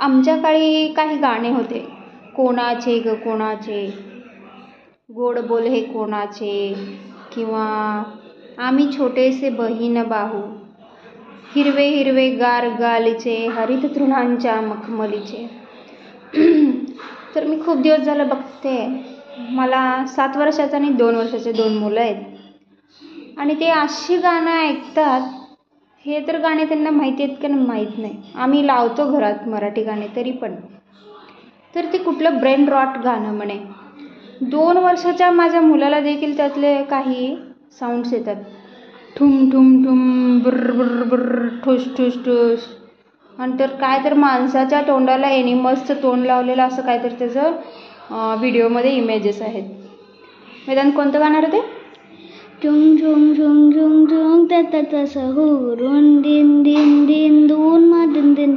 आमच्या काळी काही गाणे होते, कोणाचे ग कोणाचे, गोड बोल हे कोणाचे, किंवा आम्ही छोटेसे बहीण भाऊ, हिरवे हिरवे गार गालीचे, हरित तृणांच्या मखमलीचे. तर मी खूप दिवस झालं बघते, मला 7 वर्षाचं आणि 2 वर्षाचे 2 मुलं आहेत, आणि ते अशी गाणं ऐकतात. हे तर गाणे त्यांना माहिती आहेत का नाही माहीत नाही. आम्ही लावतो घरात मराठी गाणे तरी पण. तर ते कुठलं ब्रेन रॉट गाणं म्हणे. 2 वर्षाच्या माझ्या मुलाला देखील त्यातले काही साऊंड्स येतात. ठुम ठुम ठुम, बुर्र बुर्र बुर्र, ठुस ठुस ठुस. आणि तर काय तर माणसाच्या तोंडाला एनिमल्सचं तोंड लावलेलं असं काय तर त्याचं व्हिडिओमध्ये इमेजेस आहेत. वेदांत कोणतं गाणार ते? झुंग झुंग झुंग झुंग झुंग तसं हुरून दिन दिन दिन दून मा दिन दिन